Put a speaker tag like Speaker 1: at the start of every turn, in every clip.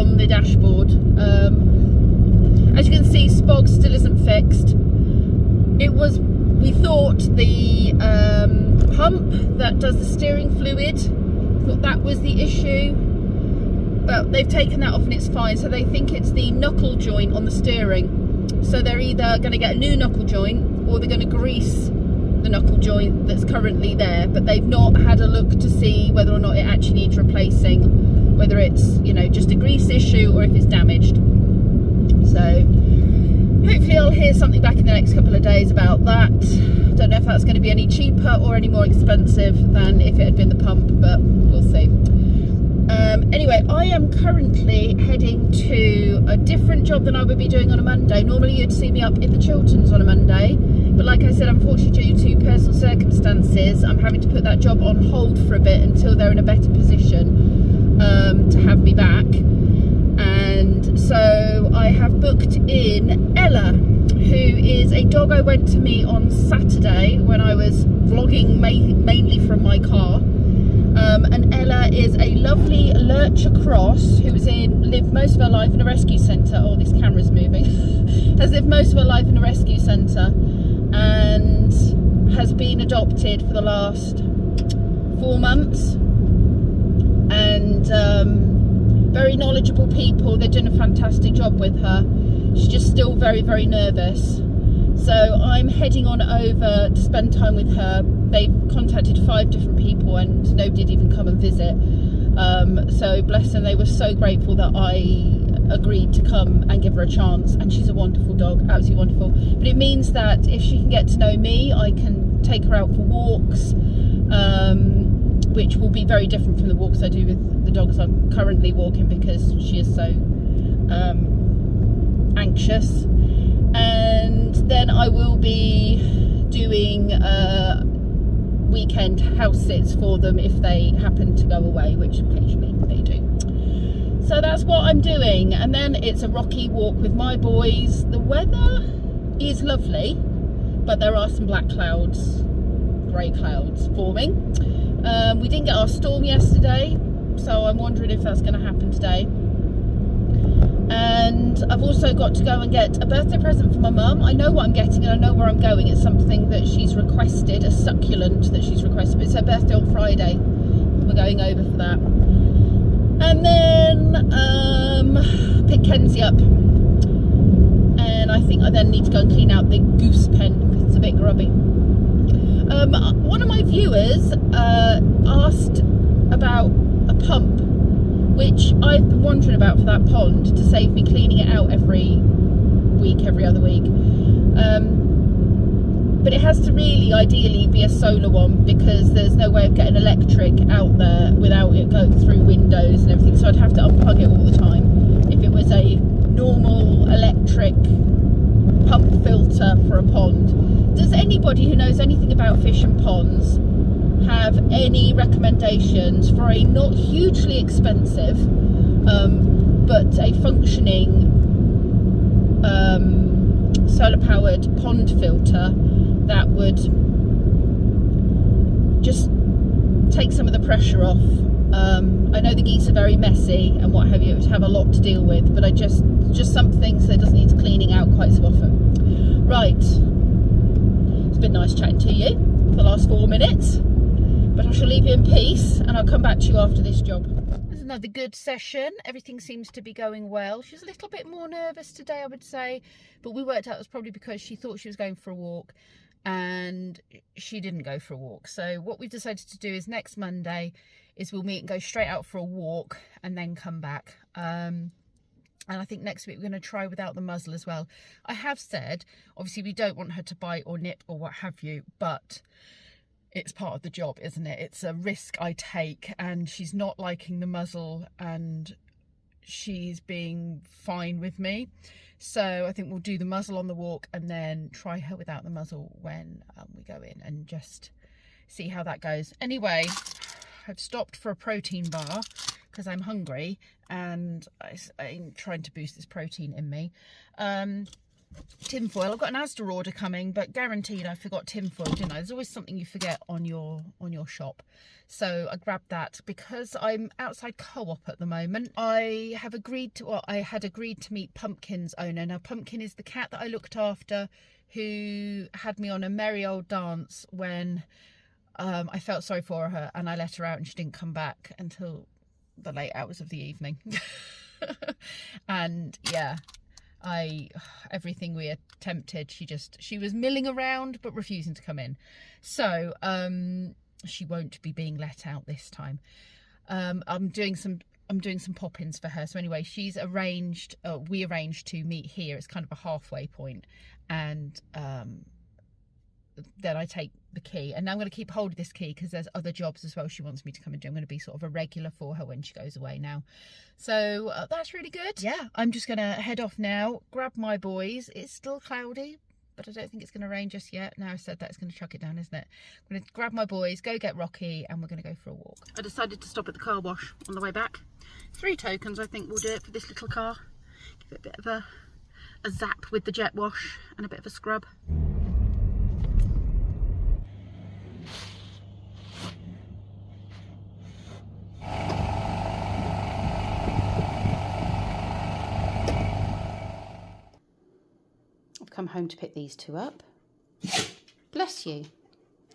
Speaker 1: on the dashboard. As you can see, Spog still isn't fixed. We thought the pump that does the steering fluid, thought that was the issue, but they've taken that off and it's fine. So they think it's the knuckle joint on the steering. So they're either going to get a new knuckle joint or they're going to grease the knuckle joint that's currently there, but they've not had a look to see whether or not it actually needs replacing, whether it's, you know, just a grease issue or if it's damaged. So hopefully I'll hear something back in the next couple of days about that. Don't know if that's going to be any cheaper or any more expensive than if it had been the pump, but we'll see. Anyway, I am currently heading to a different job than I would be doing on a Monday. Normally you'd see me up in the Chilterns on a Monday, but like I said, unfortunately due to personal circumstances, I'm having to put that job on hold for a bit until they're in a better position to have me back. And so I have booked in Ella, who is a dog I went to meet on Saturday when I was vlogging mainly from my car. And Ella is a lovely lurcher cross who lived most of her life in a rescue centre. Oh, this camera's moving. Has lived most of her life in a rescue centre and has been adopted for the last 4 months. And very knowledgeable people. They're doing a fantastic job with her. She's just still very, very nervous. So I'm heading on over to spend time with her. They've contacted 5 different people and nobody did even come and visit. So bless them, they were so grateful that I agreed to come and give her a chance. And she's a wonderful dog, absolutely wonderful. But it means that if she can get to know me, I can take her out for walks, which will be very different from the walks I do with the dogs I'm currently walking, because she is so anxious. And then I will be doing weekend house sits for them if they happen to go away, which occasionally they do. So that's what I'm doing. And then it's a rocky walk with my boys. The weather is lovely, but there are some black clouds, grey clouds forming. We didn't get our storm yesterday, so I'm wondering if that's going to happen today. And I've also got to go and get a birthday present for my mum. I know what I'm getting and I know where I'm going. It's something that she's requested, a succulent that she's requested. But it's her birthday on Friday. We're going over for that. And then pick Kenzie up. And I think I then need to go and clean out the goose pen because it's a bit grubby. One of my viewers asked about a pump, which I've been wondering about for that pond to save me cleaning it out every week, every other week. But it has to really ideally be a solar one, because there's no way of getting electric out there without it going through windows and everything. So I'd have to unplug it all the time. If it was a normal electric pump filter for a pond. Does anybody who knows anything about fish and ponds have any recommendations for a not hugely expensive but a functioning solar powered pond filter that would just take some of the pressure off? I know the geese are very messy and what have you, it would have a lot to deal with, but just some things that doesn't need cleaning out quite so often. Right, it's been nice chatting to you for the last 4 minutes. But I shall leave you in peace and I'll come back to you after this job. There's another good session. Everything seems to be going well. She's a little bit more nervous today, I would say. But we worked out it was probably because she thought she was going for a walk and she didn't go for a walk. So what we've decided to do is next Monday is we'll meet and go straight out for a walk and then come back. And I think next week we're going to try without the muzzle as well. I have said, obviously we don't want her to bite or nip or what have you, but it's part of the job, isn't it? It's a risk I take, and she's not liking the muzzle and she's being fine with me. So I think we'll do the muzzle on the walk and then try her without the muzzle when we go in and just see how that goes. Anyway, I've stopped for a protein bar because I'm hungry and I'm trying to boost this protein in me. tinfoil. I've got an Asda order coming, but guaranteed I forgot tinfoil, didn't I? There's always something you forget on your shop. So I grabbed that because I'm outside Co-op at the moment. I had agreed to meet Pumpkin's owner. Now, Pumpkin is the cat that I looked after, who had me on a merry old dance when I felt sorry for her and I let her out and she didn't come back until the late hours of the evening. And yeah, everything we attempted, she was milling around but refusing to come in. So she won't be being let out this time. I'm doing some pop-ins for her. So anyway, we arranged to meet here. It's kind of a halfway point, and then I take the key, and now I'm going to keep hold of this key because there's other jobs as well she wants me to come and do. I'm going to be sort of a regular for her when she goes away now. So that's really good. Yeah, I'm just going to head off now, grab my boys. It's still cloudy, but I don't think it's going to rain just yet. Now I said that, it's going to chuck it down, isn't it? I'm going to grab my boys, go get Rocky, and we're going to go for a walk. I decided to stop at the car wash on the way back. 3 tokens I think will do it for this little car. Give it a bit of a zap with the jet wash and a bit of a scrub. Come home to pick these 2 up. Bless you.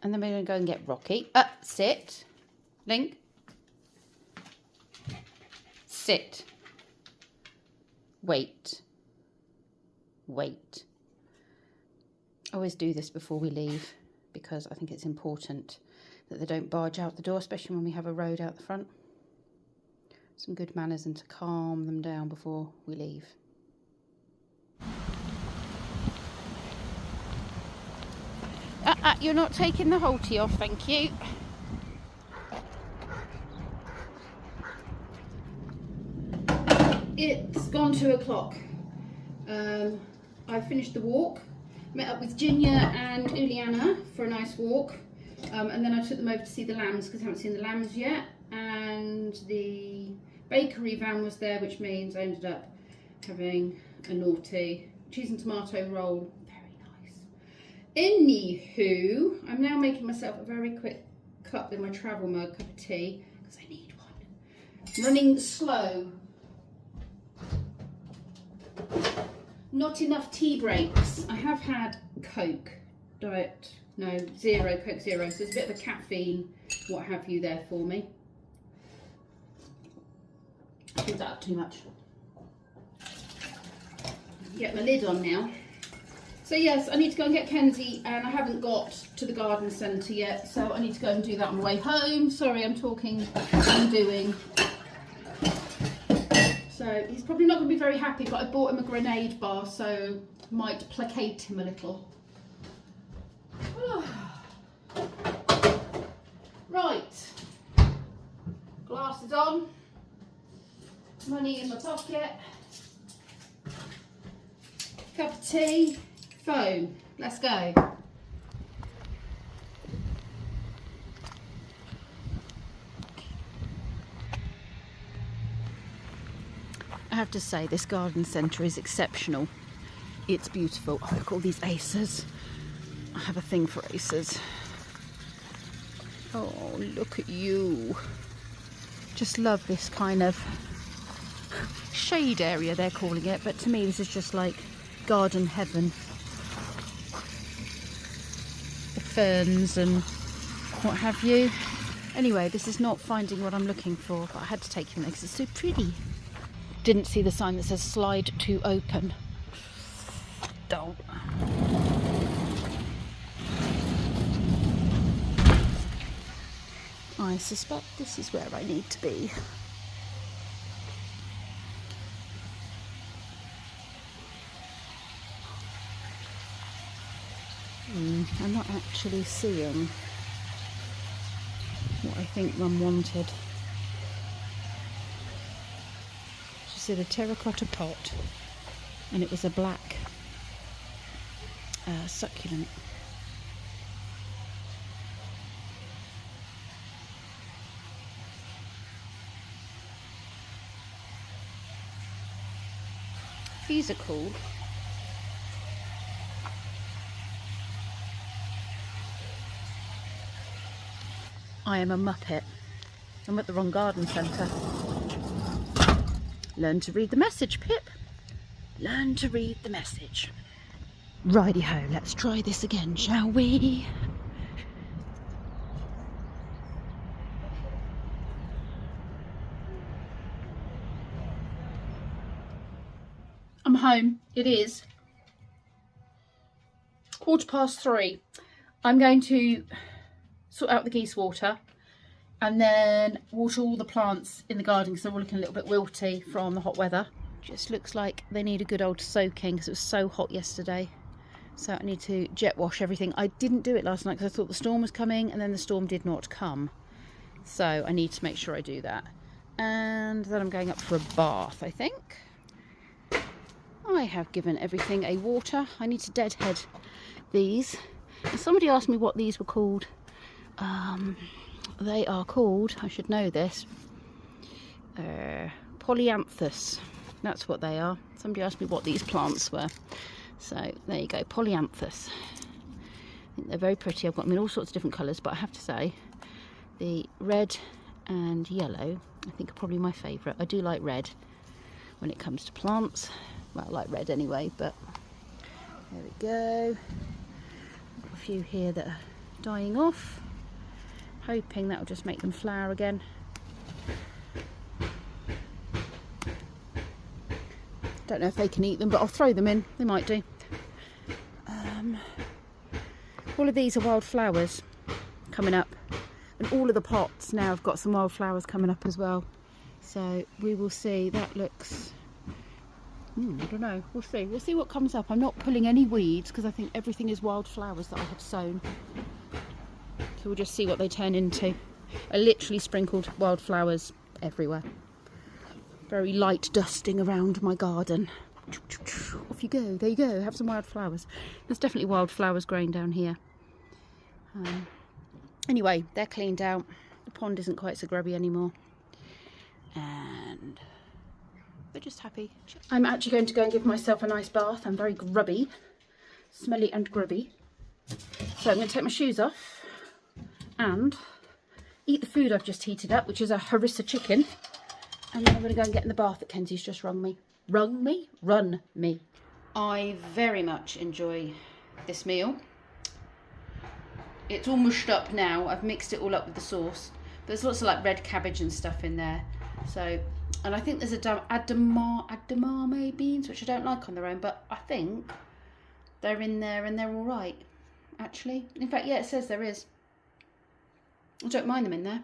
Speaker 1: And then we're going to go and get Rocky. Sit. Link. Sit. Wait. Wait. I always do this before we leave because I think it's important that they don't barge out the door, especially when we have a road out the front. Some good manners and to calm them down before we leave. You're not taking the halty off, thank you. It's gone 2 o'clock. I finished the walk, met up with Ginger and Uliana for a nice walk, and then I took them over to see the lambs because I haven't seen the lambs yet, and the bakery van was there, which means I ended up having a naughty cheese and tomato roll. Anywho, I'm now making myself a very quick cup in my travel mug, cup of tea, because I need one. I'm running slow. Not enough tea breaks. I have had Coke, Coke Zero, so there's a bit of a caffeine, what have you there for me. I filled that up too much. Get my lid on now. So yes, I need to go and get Kenzie, and I haven't got to the garden centre yet, so I need to go and do that on the way home. Sorry, I'm talking and doing. So he's probably not going to be very happy, but I bought him a grenade bar, so might placate him a little. Right, glasses on, money in my pocket, cup of tea. Phone. Let's go. I have to say, this garden centre is exceptional. It's beautiful. Oh, look at all these acers. I have a thing for acers. Oh, look at you. Just love this kind of shade area, they're calling it, but to me this is just like garden heaven. Ferns and what have you. Anyway, this is not finding what I'm looking for, but I had to take him there because it's so pretty. Didn't see the sign that says slide to open. Don't. I suspect this is where I need to be. I'm not actually seeing what I think Mum wanted. She said a terracotta pot, and it was a black succulent. These are cool. I am a muppet. I'm at the wrong garden centre. Learn to read the message, Pip. Learn to read the message. Righty-ho, let's try this again, shall we? I'm home. It is 3:15. I'm going to sort out the geese water and then water all the plants in the garden because they're all looking a little bit wilty from the hot weather. Just looks like they need a good old soaking because it was so hot yesterday. So I need to jet wash everything. I didn't do it last night because I thought the storm was coming and then the storm did not come. So I need to make sure I do that. And then I'm going up for a bath, I think. I have given everything a water. I need to deadhead these. And somebody asked me what these were called. They are called, I should know this, polyanthus. That's what they are. Somebody asked me what these plants were. So there you go, polyanthus. I think they're very pretty. I've got them in all sorts of different colours, but I have to say the red and yellow I think are probably my favourite. I do like red when it comes to plants. Well, I like red anyway, but there we go. I've got a few here that are dying off. Hoping that will just make them flower again. Don't know if they can eat them, but I'll throw them in. They might do. All of these are wildflowers coming up, and all of the pots now have got some wildflowers coming up as well. So we will see. That looks, I don't know. We'll see. We'll see what comes up. I'm not pulling any weeds because I think everything is wildflowers that I have sown. So we'll just see what they turn into. I literally sprinkled wildflowers everywhere. Very light dusting around my garden. Off you go. There you go. Have some wildflowers. There's definitely wildflowers growing down here. Anyway, they're cleaned out. The pond isn't quite so grubby anymore. And we're just happy. I'm actually going to go and give myself a nice bath. I'm very grubby. Smelly and grubby. So I'm going to take my shoes off and eat the food I've just heated up, which is a harissa chicken. And then I'm going to go and get in the bath that Kenzie's just run me. Run me. I very much enjoy this meal. It's all mushed up now. I've mixed it all up with the sauce. But there's lots of like red cabbage and stuff in there. So, and I think there's a edamame beans, which I don't like on their own, but I think they're in there and they're all right, actually. In fact, yeah, it says there is. I don't mind them in there.